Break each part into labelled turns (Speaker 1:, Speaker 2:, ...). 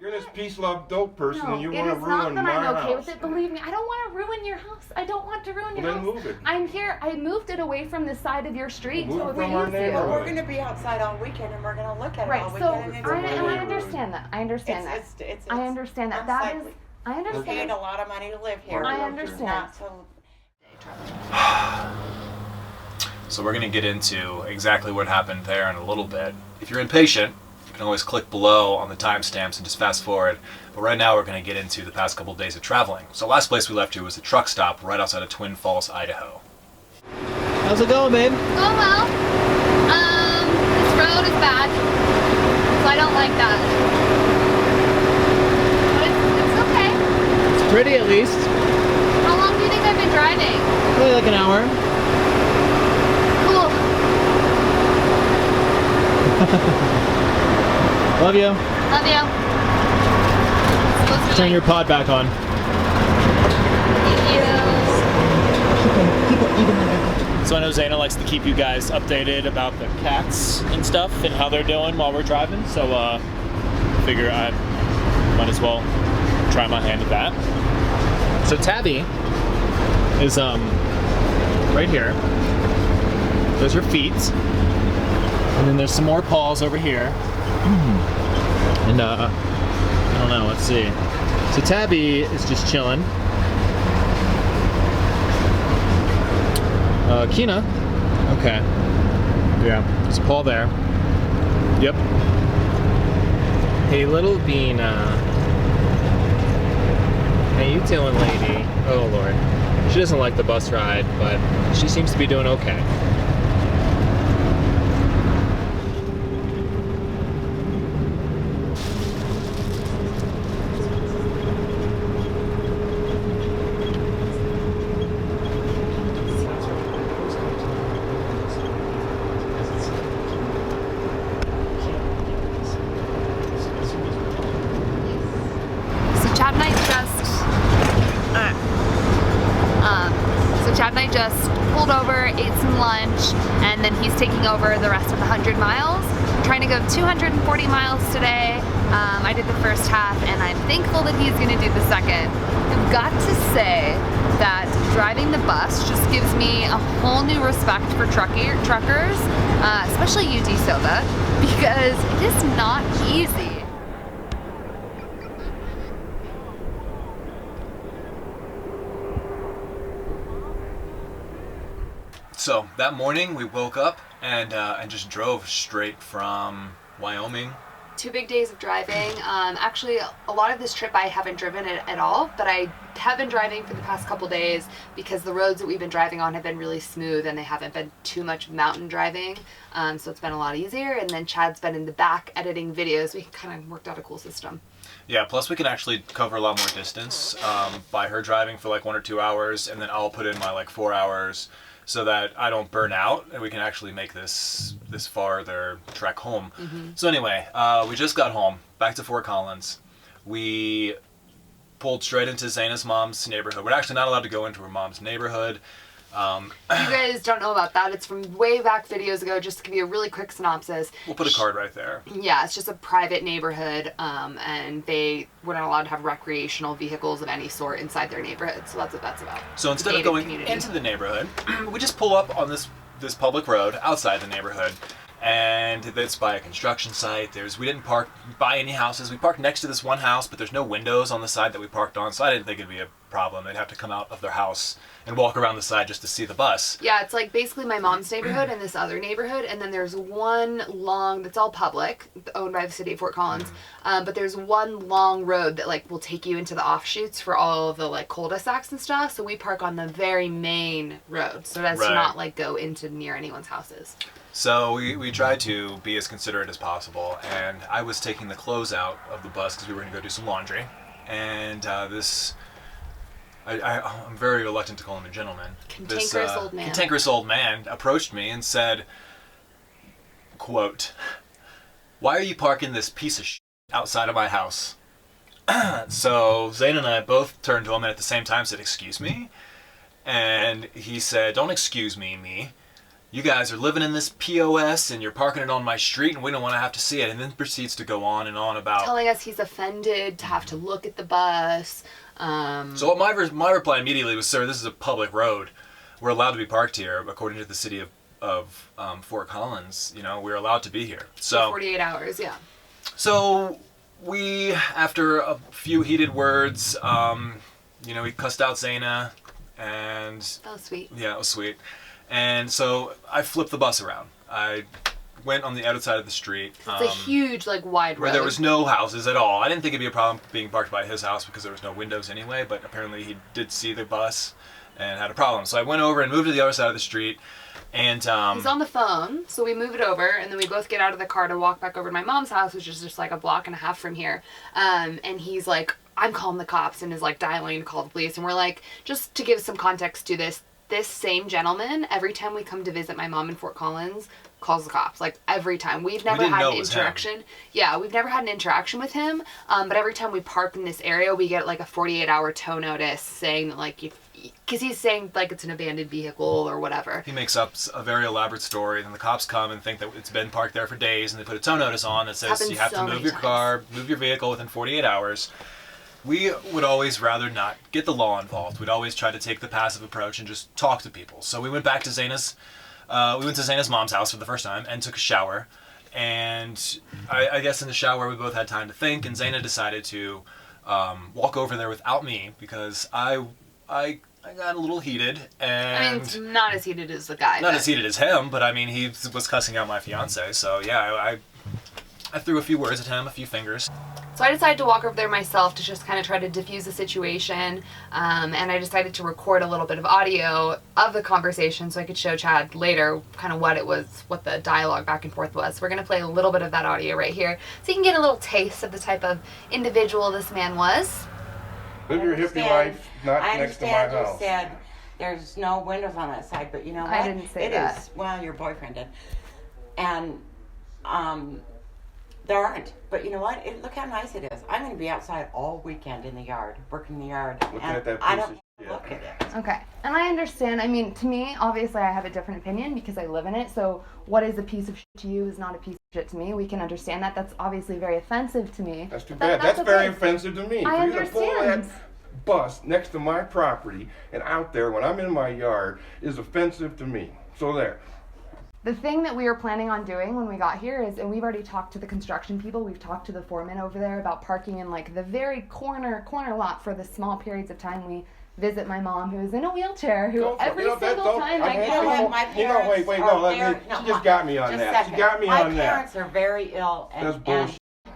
Speaker 1: You're this peace, love, dope person, and you want to ruin my house.
Speaker 2: It is not that I'm okay with it. Believe me, I don't want to ruin your house. I don't want to ruin your house.
Speaker 1: Then move it.
Speaker 2: I'm here. I moved it away from the side of your street to
Speaker 1: from our neighborhood.
Speaker 3: Well, we're going to be outside all weekend, and we're going to look at it all weekend.
Speaker 2: Right. So I understand that. I understand that. I understand that. That is. I understand.
Speaker 3: We're paying a lot of money to live here.
Speaker 2: I understand.
Speaker 4: So we're going to get into exactly what happened there in a little bit. If you're impatient, you can always click below on the timestamps and just fast forward. But right now we're going to get into the past couple of days of traveling. So last place we left you was a truck stop right outside of Twin Falls, Idaho.
Speaker 5: How's it going, babe?
Speaker 2: Going well. This road is bad, so I don't like that. But it's okay.
Speaker 5: It's pretty at least.
Speaker 2: How long do you think I've been driving?
Speaker 5: Probably like an hour.
Speaker 2: Cool.
Speaker 5: Love you.
Speaker 2: Love you.
Speaker 5: Turn your pod back on.
Speaker 2: Thank you.
Speaker 5: So I know Zaina likes to keep you guys updated about the cats and stuff and how they're doing while we're driving. So figure I might as well try my hand at that. So Tabby is right here. Those are feet. And then there's some more paws over here. And I don't know, let's see. So Tabby is just chilling. Kina. Okay. Yeah, there's a paw there. Yep. Hey, little Beana. How you doing, lady? Oh, Lord. She doesn't like the bus ride, but she seems to be doing okay.
Speaker 2: Chad and I just pulled over, ate some lunch, and then he's taking over the rest of the 100 miles. I'm trying to go 240 miles today. I did the first half, and I'm thankful that he's going to do the second. I've got to say that driving the bus just gives me a whole new respect for truckers, especially you, DeSilva, because it is not easy.
Speaker 4: So that morning we woke up and just drove straight from Wyoming.
Speaker 2: 2 big days of driving. Actually, a lot of this trip I haven't driven it at all, but I have been driving for the past couple days because the roads that we've been driving on have been really smooth and they haven't been too much mountain driving. So it's been a lot easier. And then Chad's been in the back editing videos. We kind of worked out a cool system.
Speaker 4: Yeah, plus we can actually cover a lot more distance by her driving for like 1 or 2 hours, and then I'll put in my like 4 hours so that I don't burn out and we can actually make this farther trek home. Mm-hmm. So anyway, we just got home, back to Fort Collins. We pulled straight into Zaina's mom's neighborhood. We're actually not allowed to go into her mom's neighborhood.
Speaker 2: You guys don't know about that. It's from way back videos ago. Just to give you a really quick synopsis.
Speaker 4: We'll put a card right there.
Speaker 2: Yeah, it's just a private neighborhood, and they were not allowed to have recreational vehicles of any sort inside their neighborhood. So that's what that's about.
Speaker 4: So instead of going into the neighborhood, we just pull up on this public road outside the neighborhood. And it's by a construction site. We didn't park by any houses. We parked next to this one house, but there's no windows on the side that we parked on, so I didn't think it'd be a problem. They'd have to come out of their house and walk around the side just to see the bus.
Speaker 2: Yeah, it's like basically my mom's neighborhood and this other neighborhood, and then there's one long, that's all public, owned by the city of Fort Collins, but there's one long road that like will take you into the offshoots for all of the like cul-de-sacs and stuff, so we park on the very main road, so that's not like go into near anyone's houses.
Speaker 4: So we tried to be as considerate as possible, and I was taking the clothes out of the bus because we were going to go do some laundry, and I'm very reluctant to call him a gentleman.
Speaker 2: Cantankerous old man.
Speaker 4: Cantankerous old man approached me and said, quote, "Why are you parking this piece of shit outside of my house?" So Zane and I both turned to him and at the same time said, "Excuse me?" And he said, "Don't excuse me. you guys are living in this POS and you're parking it on my street and we don't want to have to see it. And then proceeds to go on and on about
Speaker 2: telling us he's offended to have to look at the bus.
Speaker 4: So my reply immediately was, sir, this is a public road. We're allowed to be parked here according to the city of Fort Collins. You know, we're allowed to be here. So
Speaker 2: 48 hours, yeah.
Speaker 4: So we, after a few heated words, you know, we cussed out Zaina, and
Speaker 2: that was sweet.
Speaker 4: Yeah, it was sweet. And so I flipped the bus around. I went on the other side of the street.
Speaker 2: It's a huge, like, wide road.
Speaker 4: Where there was no houses at all. I didn't think it'd be a problem being parked by his house because there was no windows anyway, but apparently he did see the bus and had a problem. So I went over and moved to the other side of the street. And
Speaker 2: he's on the phone, so we move it over, and then we both get out of the car to walk back over to my mom's house, which is just like a block and a half from here. And he's like, I'm calling the cops, and is like dialing to call the police. And we're like, just to give some context to this same gentleman, every time we come to visit my mom in Fort Collins, calls the cops. Like, every time. We've never had an interaction. Yeah, we've never had an interaction with him. But every time we park in this area, we get like a 48-hour tow notice saying that, like, because he's saying like it's an abandoned vehicle or whatever.
Speaker 4: He makes up a very elaborate story, and the cops come and think that it's been parked there for days, and they put a tow notice on that says you have to move your car, move your vehicle within 48 hours. We would always rather not get the law involved. We'd always try to take the passive approach and just talk to people. So we went back to Zaina's mom's house for the first time and took a shower. And I guess in the shower we both had time to think, and Zaina decided to walk over there without me because I got a little heated. And
Speaker 2: I mean, it's not as heated as the guy.
Speaker 4: Not as heated as him, but I mean, he was cussing out my fiance. So yeah, I threw a few words at him, a few fingers.
Speaker 2: So I decided to walk over there myself to just kind of try to diffuse the situation, and I decided to record a little bit of audio of the conversation so I could show Chad later kind of what the dialogue back and forth was. So we're going to play a little bit of that audio right here so you can get a little taste of the type of individual this man was.
Speaker 1: Live your hippie life, not next to my house.
Speaker 3: I understand you said there's no windows on that side, but you know what?
Speaker 2: I didn't say that.
Speaker 3: It is. Well, your boyfriend did. And there aren't. But you know what? Look how nice it is. I'm going to be outside all weekend in the yard, working the yard.
Speaker 1: Looking at that
Speaker 3: I
Speaker 1: piece
Speaker 3: don't
Speaker 1: of shit.
Speaker 3: look at it.
Speaker 2: Okay, and I understand. I mean, to me, obviously, I have a different opinion because I live in it. So what is a piece of shit to you is not a piece of shit to me. We can understand that. That's obviously very offensive to me.
Speaker 1: That's too bad. That's very offensive to me.
Speaker 2: I
Speaker 1: For you to pull
Speaker 2: understand.
Speaker 1: that bus next to my property and out there when I'm in my yard is offensive to me. So there.
Speaker 2: The thing that we were planning on doing when we got here is, and we've already talked to the construction people, we've talked to the foreman over there about parking in like the very corner lot for the small periods of time we visit my mom, who is in a wheelchair, who every single time I come.
Speaker 1: She just got me on that. She got me on that.
Speaker 3: My parents are very ill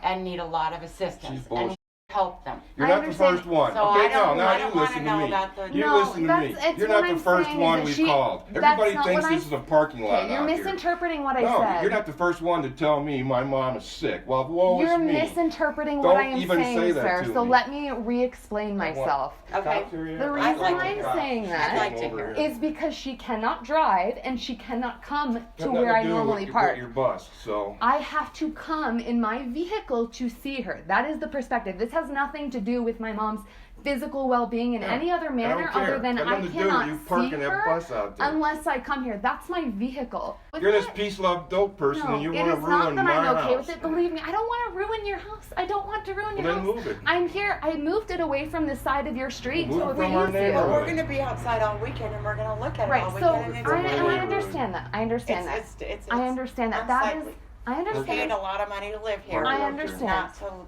Speaker 3: and need a lot of assistance.
Speaker 1: She's bullshit.
Speaker 3: Help them.
Speaker 1: You're not the first one.
Speaker 3: So
Speaker 1: Okay,
Speaker 3: now
Speaker 1: you
Speaker 3: you
Speaker 1: listen to me. You listen to me.
Speaker 2: It's
Speaker 1: You're
Speaker 2: what
Speaker 1: not the
Speaker 2: I'm
Speaker 1: first
Speaker 2: saying
Speaker 1: one
Speaker 2: is
Speaker 1: we've
Speaker 2: that
Speaker 1: called.
Speaker 2: that's
Speaker 1: Everybody
Speaker 2: not
Speaker 1: thinks
Speaker 2: what
Speaker 1: this is a parking lot
Speaker 2: you're
Speaker 1: out here.
Speaker 2: misinterpreting what I
Speaker 1: No,
Speaker 2: said.
Speaker 1: you're not the first one to tell me my mom is sick. Well, woe
Speaker 2: You're
Speaker 1: is me.
Speaker 2: misinterpreting what I am
Speaker 1: even
Speaker 2: saying,
Speaker 1: say that
Speaker 2: sir.
Speaker 1: to
Speaker 2: So
Speaker 1: me.
Speaker 2: let me re-explain myself.
Speaker 3: Okay.
Speaker 2: The reason I'm saying
Speaker 3: I'd
Speaker 2: that
Speaker 3: like to hear.
Speaker 2: is because she cannot drive and she cannot come to
Speaker 1: Got
Speaker 2: where I
Speaker 1: nothing to do
Speaker 2: normally
Speaker 1: with
Speaker 2: park.
Speaker 1: your bus, so.
Speaker 2: I have to come in my vehicle to see her. That is the perspective. This has nothing to do with my mom's physical well-being in any other manner other than I cannot see her unless I come here. That's my vehicle.
Speaker 1: You're this peace, love, dope person, and you want to ruin my house.
Speaker 2: It is not that I'm okay with it. Believe me, I don't want to ruin your house. I don't want to ruin your house.
Speaker 1: Then move it.
Speaker 2: I'm here. I moved it away from the side of your street
Speaker 1: Move
Speaker 2: to
Speaker 1: it
Speaker 2: where
Speaker 1: from
Speaker 2: you
Speaker 1: our
Speaker 2: see
Speaker 1: neighborhood.
Speaker 3: We're going to be outside all weekend, and we're going to look at it
Speaker 2: Right.
Speaker 3: all
Speaker 2: So
Speaker 3: weekend. And
Speaker 2: I understand that. I understand that. I understand that. That is. I
Speaker 3: We're
Speaker 2: understand.
Speaker 3: paying a lot of money to live here.
Speaker 2: I understand.
Speaker 3: Not so.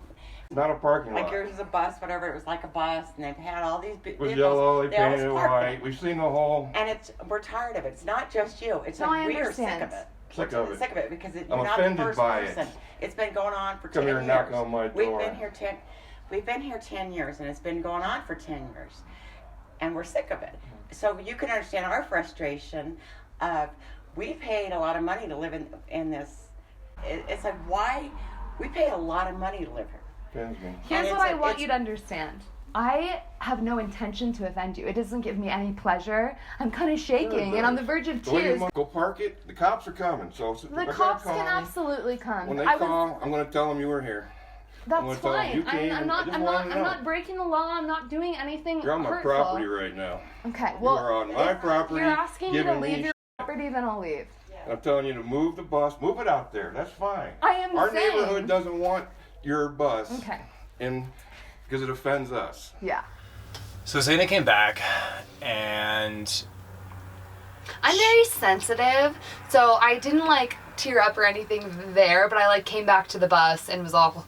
Speaker 1: Not a parking lot.
Speaker 3: Like yours is a bus, whatever. It was like a bus, and they've had all these
Speaker 1: It
Speaker 3: vehicles.
Speaker 1: was yellow, they
Speaker 3: always
Speaker 1: painted it
Speaker 3: park
Speaker 1: white.
Speaker 3: them.
Speaker 1: We've seen the whole.
Speaker 3: And we're tired of it. It's not just you. It's
Speaker 2: No, I
Speaker 3: like we're
Speaker 2: understand.
Speaker 3: sick of it.
Speaker 1: Sick
Speaker 3: We're
Speaker 1: of it.
Speaker 3: Sick of it because you're
Speaker 1: I'm
Speaker 3: not the
Speaker 1: offended
Speaker 3: first
Speaker 1: by it.
Speaker 3: person. It's been going on for 10
Speaker 1: Come here
Speaker 3: years.
Speaker 1: and knock on my
Speaker 3: We've
Speaker 1: door.
Speaker 3: been here 10 years, and it's been going on for 10 years, and we're sick of it. So you can understand our frustration. We paid a lot of money to live in this. It's like, why? We pay a lot of money to live here.
Speaker 2: Here's what I want you to understand. I have no intention to offend you. It doesn't give me any pleasure. I'm kind of shaking and on the verge of tears.
Speaker 1: Go park it. The cops are coming. So
Speaker 2: The cops can absolutely come.
Speaker 1: When they call, I'm going to tell them you were here.
Speaker 2: That's fine. I'm not breaking the law. I'm not doing anything
Speaker 1: You're on my
Speaker 2: hurtful.
Speaker 1: property right now.
Speaker 2: Okay. Well,
Speaker 1: you are on my property.
Speaker 2: You're asking me to leave your property. property, then I'll leave.
Speaker 1: I'm telling you to move the bus, move it out there. That's fine.
Speaker 2: I am
Speaker 1: Our
Speaker 2: saying.
Speaker 1: neighborhood doesn't want your bus.
Speaker 2: Okay.
Speaker 1: And because it offends us.
Speaker 2: Yeah.
Speaker 4: So Zayna came back, and
Speaker 2: I'm very sensitive, so I didn't like tear up or anything there, but I like came back to the bus and was all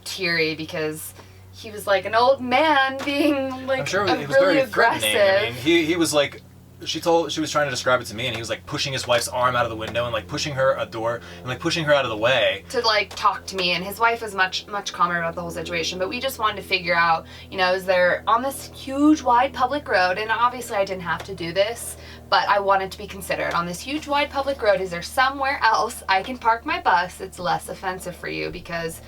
Speaker 2: teary because he was like an old man being like
Speaker 4: I'm sure
Speaker 2: really
Speaker 4: it was very
Speaker 2: aggressive.
Speaker 4: threatening. I mean, he was like, she was trying to describe it to me, and he was like pushing his wife's arm out of the window and like pushing her a door and like pushing her out of the way
Speaker 2: to like talk to me, and his wife was much calmer about the whole situation, but we just wanted to figure out, you know, is there on this huge wide public road, and obviously I didn't have to do this, but I wanted to be considerate. On this huge wide public road, is there somewhere else I can park my bus that's less offensive for you? Because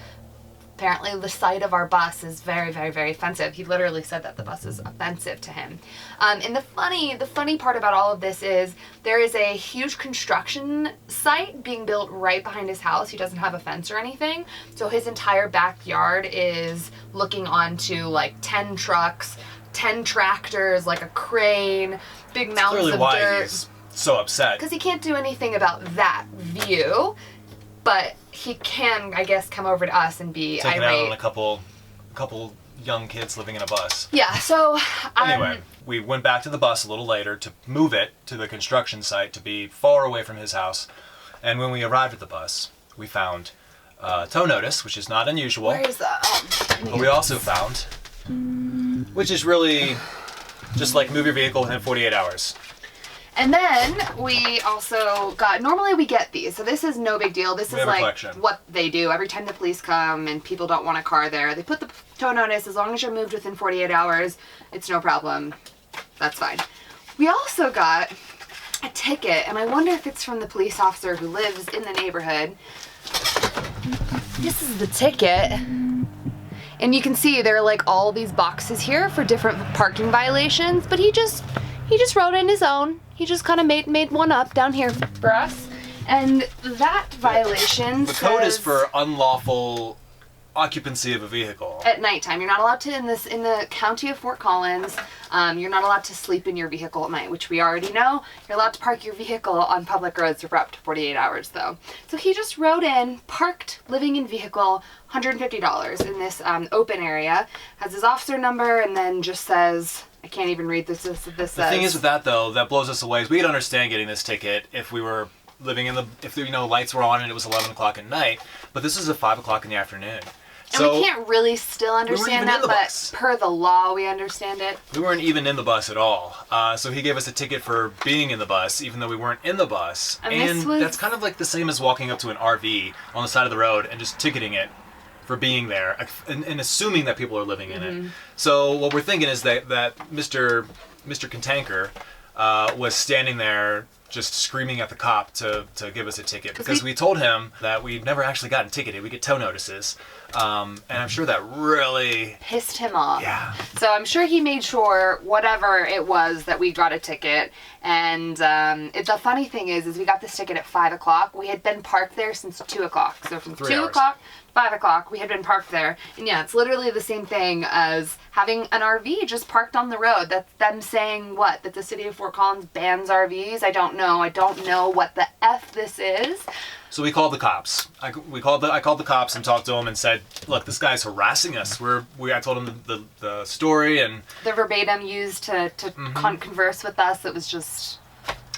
Speaker 2: apparently the sight of our bus is very, very, very offensive. He literally said that the bus is offensive to him. And the funny part about all of this is there is a huge construction site being built right behind his house. He doesn't have a fence or anything. So his entire backyard is looking onto like 10 trucks, 10 tractors, like a crane, big mountains
Speaker 4: clearly
Speaker 2: of
Speaker 4: why
Speaker 2: dirt.
Speaker 4: he's so upset.
Speaker 2: Because he can't do anything about that view. But he can, I guess, come over to us and be
Speaker 4: Taking
Speaker 2: irate.
Speaker 4: out on a couple young kids living in a bus.
Speaker 2: Yeah, so
Speaker 4: Anyway, we went back to the bus a little later to move it to the construction site to be far away from his house. And when we arrived at the bus, we found tow notice, which is not unusual.
Speaker 2: where is that?
Speaker 4: But we also found, which is really just like move your vehicle within 48 hours.
Speaker 2: And then we also got, normally we get these, so this is no big deal. This
Speaker 4: We
Speaker 2: is
Speaker 4: have a
Speaker 2: like
Speaker 4: collection.
Speaker 2: what they do every time the police come and people don't want a car there. They put the tow notice, as long as you're moved within 48 hours, it's no problem. That's fine. We also got a ticket, and I wonder if it's from the police officer who lives in the neighborhood. This is the ticket. And you can see there are like all these boxes here for different parking violations, but he just wrote in his own. He just kind of made one up down here for us. And that violation
Speaker 4: The code is
Speaker 2: says
Speaker 4: for unlawful occupancy of a vehicle.
Speaker 2: at nighttime. You're not allowed to in the county of Fort Collins. You're not allowed to sleep in your vehicle at night, which we already know. You're allowed to park your vehicle on public roads for up to 48 hours, though. So he just wrote in parked living in vehicle $150 in this open area. Has his officer number and then just says, I can't even read this. This
Speaker 4: The
Speaker 2: says.
Speaker 4: thing is with that though, that blows us away. Is we could understand getting this ticket if we were living in if lights were on and it was 11 o'clock at night. But this is at 5 o'clock in the afternoon.
Speaker 2: And we can't really still understand
Speaker 4: even
Speaker 2: that,
Speaker 4: in the
Speaker 2: but
Speaker 4: bus.
Speaker 2: per the law, we understand it.
Speaker 4: We weren't even in the bus at all. So he gave us a ticket for being in the bus, even though we weren't in the bus.
Speaker 2: And this was-
Speaker 4: that's kind of like the same as walking up to an RV on the side of the road and just ticketing it for being there and assuming that people are living in it. So what we're thinking is that Mr. Cantanker was standing there just screaming at the cop to give us a ticket because we told him that we'd never actually gotten ticketed. We get tow notices. And I'm sure that really
Speaker 2: Pissed him off.
Speaker 4: Yeah.
Speaker 2: So I'm sure he made sure whatever it was that we got a ticket. And the funny thing is we got this ticket at 5 o'clock. We had been parked there since 2 o'clock. So from
Speaker 4: 3
Speaker 2: 2
Speaker 4: hours.
Speaker 2: o'clock to 5 o'clock, we had been parked there. And yeah, it's literally the same thing as having an RV just parked on the road. That's them saying what? That the city of Fort Collins bans RVs? I don't know. I don't know what the F this is.
Speaker 4: So we called the cops. I called the cops and talked to them and said, "Look, this guy's harassing us." I told him the story and
Speaker 2: The verbatim used to converse with us. It was just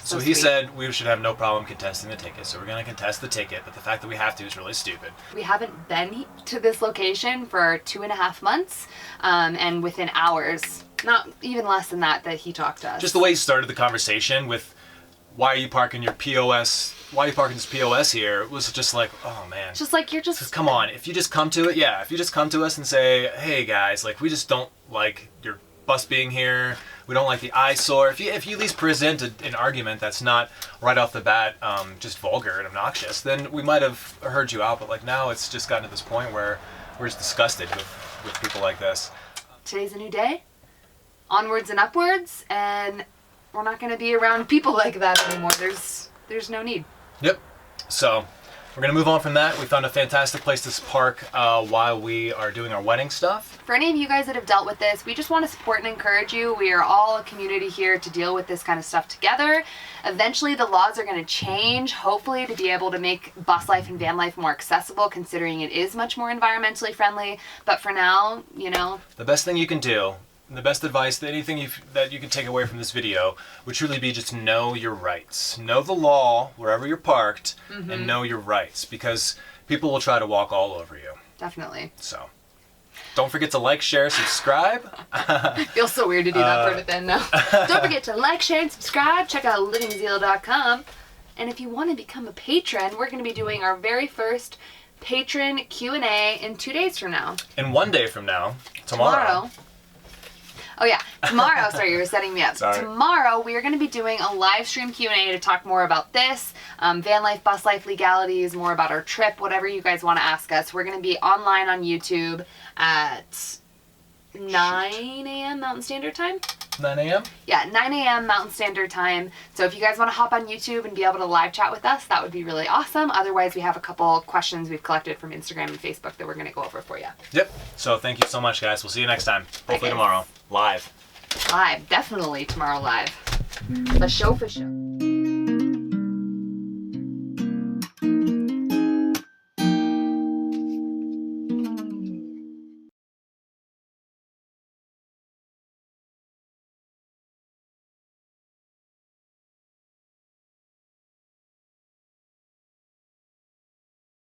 Speaker 4: so he
Speaker 2: sweet.
Speaker 4: said we should have no problem contesting the ticket. So we're gonna contest the ticket, but the fact that we have to is really stupid.
Speaker 2: We haven't been to this location for 2.5 months, and within hours, not even less than that he talked to us.
Speaker 4: Just the way he started the conversation with, "Why are you parking your POS? Why are you parking this POS here?" It was just like, oh man.
Speaker 2: Just like you're just
Speaker 4: Come on, if you just come to it, if you just come to us and say, "Hey guys, like we just don't like your bus being here. We don't like the eyesore." If you at least present an argument that's not right off the bat just vulgar and obnoxious, then we might have heard you out. But like now, it's just gotten to this point where we're just disgusted with people like this.
Speaker 2: Today's a new day, onwards and upwards, and we're not going to be around people like that anymore. There's no need.
Speaker 4: Yep. So we're gonna move on from that. We found a fantastic place to park while we are doing our wedding stuff.
Speaker 2: For any of you guys that have dealt with this, we just want to support and encourage you. We are all a community here to deal with this kind of stuff together. Eventually the laws are going to change, hopefully, to be able to make bus life and van life more accessible, considering it is much more environmentally friendly. But for now, you know,
Speaker 4: The best thing you can do, the best advice, anything that you can take away from this video would truly be just know your rights. Know the law wherever you're parked, and know your rights, because people will try to walk all over you.
Speaker 2: definitely.
Speaker 4: So don't forget to like, share, subscribe.
Speaker 2: Feels so weird to do that part at the end now. Don't forget to like, share, and subscribe. Check out livingZEAL.com. And if you want to become a patron, we're going to be doing our very first patron Q&A in 2 days from now.
Speaker 4: And 1 day from now, tomorrow.
Speaker 2: Oh yeah, tomorrow, sorry, you were setting me up.
Speaker 4: Sorry.
Speaker 2: Tomorrow we are going to be doing a live stream Q&A to talk more about this, van life, bus life legalities, more about our trip, whatever you guys want to ask us. We're going to be online on YouTube at 9 a.m. Mountain Standard Time.
Speaker 4: 9 a.m.?
Speaker 2: Yeah, 9 a.m. Mountain Standard Time. So if you guys want to hop on YouTube and be able to live chat with us, that would be really awesome. Otherwise, we have a couple questions we've collected from Instagram and Facebook that we're going to go over for you.
Speaker 4: Yep. So thank you so much, guys. We'll see you next time. Hopefully
Speaker 2: guys.
Speaker 4: tomorrow. Live.
Speaker 2: Live, definitely tomorrow live. The show for sure.